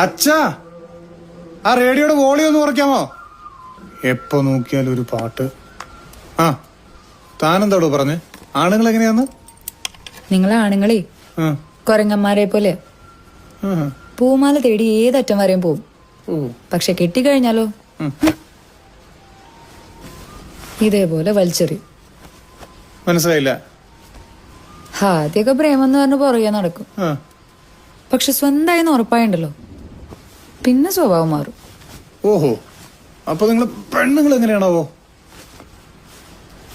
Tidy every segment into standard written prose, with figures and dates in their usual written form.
അച്ഛാ, ആ റേഡിയോയുടെ വോളിയം ഒന്ന് കുറയ്ക്കാമോ? എപ്പോ നോക്കിയാലും ഒരു പാട്ട്. ആ, താനെന്താടോ പറഞ്ഞേ? ആണുങ്ങൾ എങ്ങനെയാന്ന്? നിങ്ങളെ ആണുങ്ങളെ കൊരങ്ങന്മാരെ പോലെ പൂമാല തേടി ഏതറ്റം വരെയും പോവും. പക്ഷെ കെട്ടിക്കഴിഞ്ഞാലോ ഇതേപോലെ വലിച്ചെറിയും. മനസ്സിലായില്ല. ആദ്യമൊക്കെ പ്രേമം എന്ന് പറഞ്ഞ് പുറകെ നടക്കും. പക്ഷെ സ്വന്തമായി ഉറപ്പായുണ്ടല്ലോ, പിന്നെ സ്വഭാവം മാറും. ഓഹോ, അപ്പൊ നിങ്ങൾ പെണ്ണുങ്ങൾ എങ്ങനെയാണാവോ?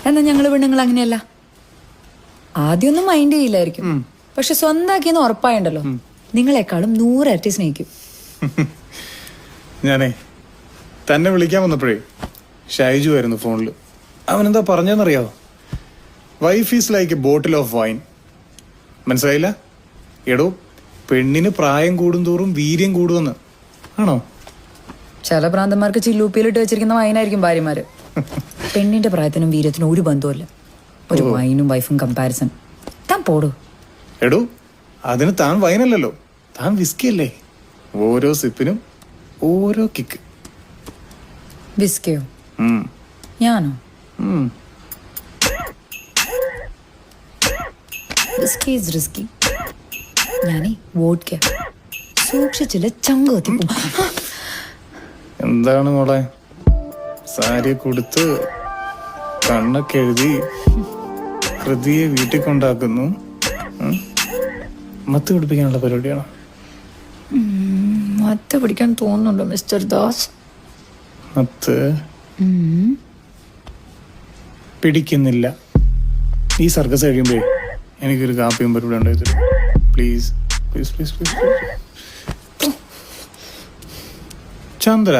എന്നാ ഞങ്ങള് പെണ്ണുങ്ങൾ അങ്ങനെയല്ല. ആദ്യമൊന്നും മൈൻഡ് ചെയ്യില്ലായിരിക്കും, പക്ഷെ സ്വന്താക്കിയെന്ന് ഉറപ്പായുണ്ടല്ലോ നിങ്ങളെക്കാളും 100 ഇരട്ടി സ്നേഹിക്കും. ഞാനേ തന്നെ വിളിക്കാൻ വന്നപ്പോഴേ ഷൈജു ആയിരുന്നു ഫോണില്. അവനെന്താ പറഞ്ഞെന്നറിയാവോ? Wife is like a bottle of wine. മനസ്സിലായില്ല? എടോ, പെണ്ണിന് പ്രായം കൂടുന്തോറും വീര്യം കൂടുമെന്ന്. ആണോ? ചില പ്രാന്തന്മാർക്ക് ചില്ലൂപ്പിയിലിട്ട് വെച്ചിരിക്കുന്ന വൈനായിരിക്കും ഭാര്യമാര്. പെണ്ണിന്റെ പ്രായത്തിനും വീര്യത്തിനും ഒരു ബന്ധവുമില്ല. ഒരു വൈനും വൈഫും കമ്പാരിസൺ. താൻ പോടൂ. എടോ, അതിന് താൻ വൈനല്ലല്ലോ, താൻ വിസ്കി അല്ലേ. ഓരോ സിപ്പിനും ഓരോ കിക്ക്. വിസ്കിയോ? ഞാനോ? Whisky is risky. ഞാനേ വോഡ്ക സൂക്ഷിച്ചില്ല ചങ്ക് കത്തിക്കും. എന്താണ് മോളെ, സാരി കൊടുത്ത് കണ്ണൊക്കെ എഴുതി ഹൃതിയെ വീട്ടിൽ കൊണ്ടാക്കുന്നു? മത്ത് പിടിപ്പിക്കാനുള്ള പരിപാടിയാണോ? മത്ത് പിടിക്കാൻ തോന്നുന്നുണ്ടോ മിസ്റ്റർ ദാസ്? മത്ത് പിടിക്കുന്നില്ല. ഈ സർക്കസ് കഴിയുമ്പോ എനിക്കൊരു കാപ്പിയും പരിപാടി ഉണ്ടായി തരും. Please please please please. Chandra,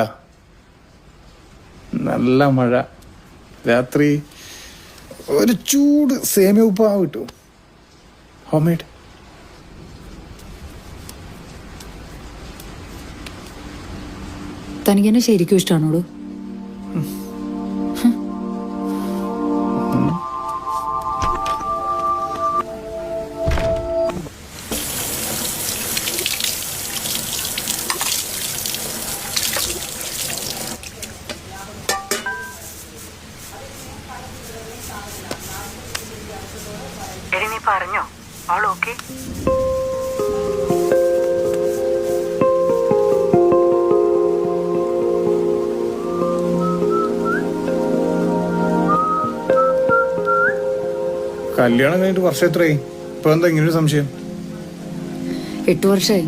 നല്ല മഴ, രാത്രി ഒരു ചൂട് സേമിയ ഉപ്പാവ് കിട്ടും, ഹോം മെയ്ഡ്. തനിക്കെന്നെ ശരിക്കും ഇഷ്ടമാണോടോ? നീ പറഞ്ഞോ അവൾ ഓക്കെ? കല്യാണം കഴിഞ്ഞിട്ട് വർഷം എത്രയായി? ഇപ്പൊ എന്താ ഇങ്ങനൊരു സംശയം? 8 വർഷമായി.